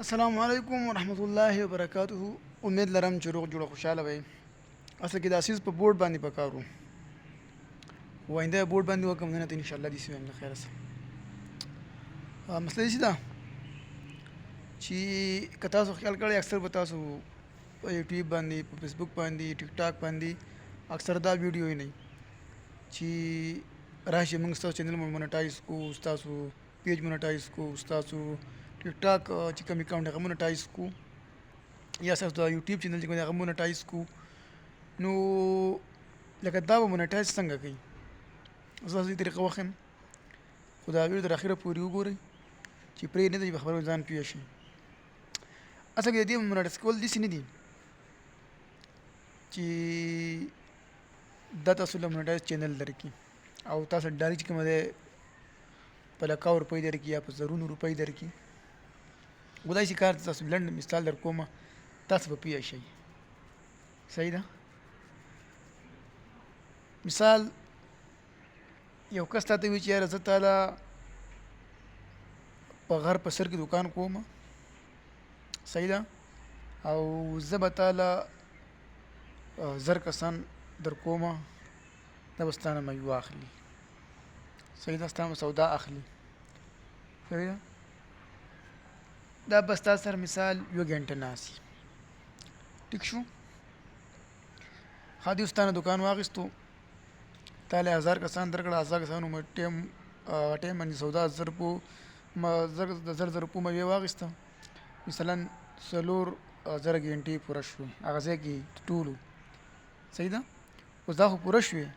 السلام علیکم ورحمت الله وبرکاته. امید لرم چې روغ جوړ خوشاله وئ. اصل کې د اسیس په بورډ باندې پکارو وینده بورډ باندې وکم نه ته ان شاء الله دې سویم له خیر سره. مسله دې ده چې که تاسو خیال کړئ اکثر به تاسو په یوټیوب باندې په فیسبوک باندې ټیک ټاک باندې اکثر دا ویډیو نه چې راشي موږ تاسو چینل مونټایز کو تاسو پیج مونټایز کو تاسو ټیک ټاک چې کوم اکاونټ هغه مونټایز کو یا تاسو د یوټیوب چینل چې کوم هغه مونټایز کو نو لکه دا به مونټایز څنګه کوي زه دې طریقه وخم خو دا ویډیو تر اخره پورې وګورئ چې پرې نه دی خبرو ځان پوه شي. اصل کې دې مونټایز کول داسې نه دي چې دا تاسو له مونټایز چینل درکړي او تاسو ډایرکټ چې کوم دی په لکاو روپۍ درکړي یا په زرونو روپۍ درکړي. خدای شي کار تاسو لنډ مثال در کومه تاسو به پوه شئ. صحیح ده. مثال یو کس ته وی چې یاره زه تاله په غر په سر کې دکان کوم. صحیح ده. او زه به تاله زر کسان در کومه دا به ستانه مې واخلي. صحیح ده. ستانه سودا اخلي. صحیح ده. دا بس تاسو سره مثال یو غنټه ناسي ټیک شو. خادي ستانه دکان واغستو تاله 1000 کسان درکړه 1000 کسانو مې ټیم باندې سودا زر په مې واغسته مثلا سلور زر غنټې پوره شوې هغه ځای کې ټولو. صحیح ده. اوس دا خو پوره شوې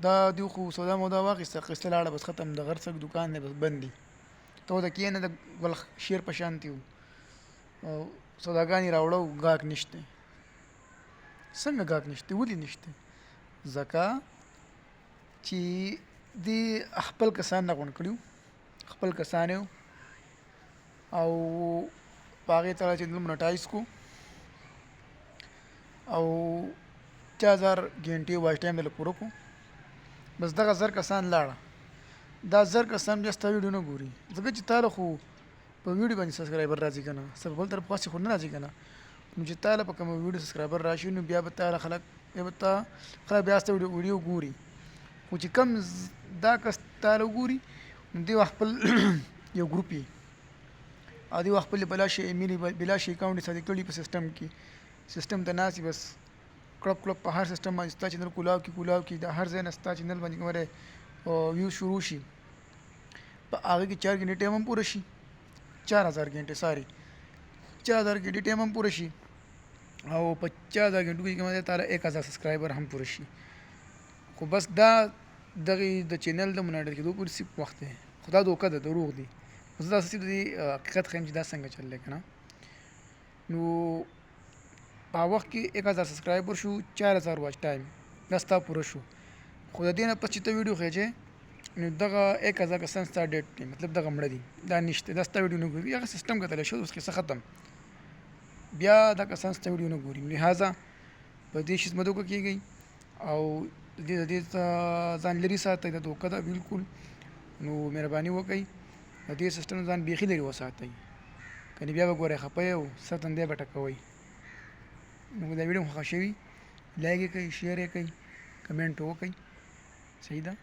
دا دیو خو سودا مودا واغسته قسطه لاړه بس ختم د غر څخه دکان نه بس بندي ته د کینه د ول شیر په شانتي او سوداګانی راوړو غاک نشته. څنګه غاک نشته ولې نشته؟ ځکه چې دی خپل کسان نه غون کړیو خپل کسان او باغې تر چې مونټایز کو او 4000 غنټې واچ ټایم له پوره کو بس دغه زر کسان لاړه دا زر کسان بیا ستا ویډیو نه ګوري ځکه چې تاله خو په ویډیو باندې سبسکرایبر راځي که نه څه په بل طرف خاصې خو نه راځي که نه نو چې تاله په کومه ویډیو سبسکرایبر راشي نو بیا به تاله خلک بیا ستا ویډیو ګوري خو چې کم دا کس تاله وګوري نو دې وخت خپل یو ګروپ یي او دې وخت خپل بلا شي ایمیل بلا شي اکاونټ یې ساتي کړي په سیسټم کې سیسټم ته ناستي بس کړپ کړپ په هر سیسټم باندې ستا چینل کولاو کې د هر ځای نه ستا چینل باندې کومه ویو شروع شي په هغه کې 4 غنټې ټایم هم پوره شي 4000 غنټې 4000 غنټې ټایم هم پوره شي او په 4000 غنټو کې کومه تعالی 1000 سبسکرایبر هم پوره شي. خو بس دا دغه د چینل د مونټایز کېدو پورې سی وخت دی خدا دوکه ده دروغ دی زه دا څه دي حقیقت خیم چې دا څنګه چل دی کنه نو په وخت کې 1000 سبسکرایبر شو 4000 واچ ټایم دا ستا پوره شو خو د دې نه پس چې ته ویډیو خېجې نو دغه 1000 کسان ستا ډیټ دی مطلب دغه مړه دي دا نشته دا ستا ویډیو نه ګوري هغه سیسټم کتلی شو اوس قصه ختم بیا دا کسان ستا ویډیو نه ګوري لہذا په دې شي مدوکه کېږئ او د دې ځان لرې ساتئ دا دوکه ده بالکل نو مهرباني وکئ د دې سیسټم ځان بیخي لرې وساتئ کنې بیا به ګورئ خفه یې او سر تندی به ټکوئ. نو دا ویډیو مو خوښ شوي لایک یې کړئ شیر یې کړئ کمنټ وکړئ. صحیح ده.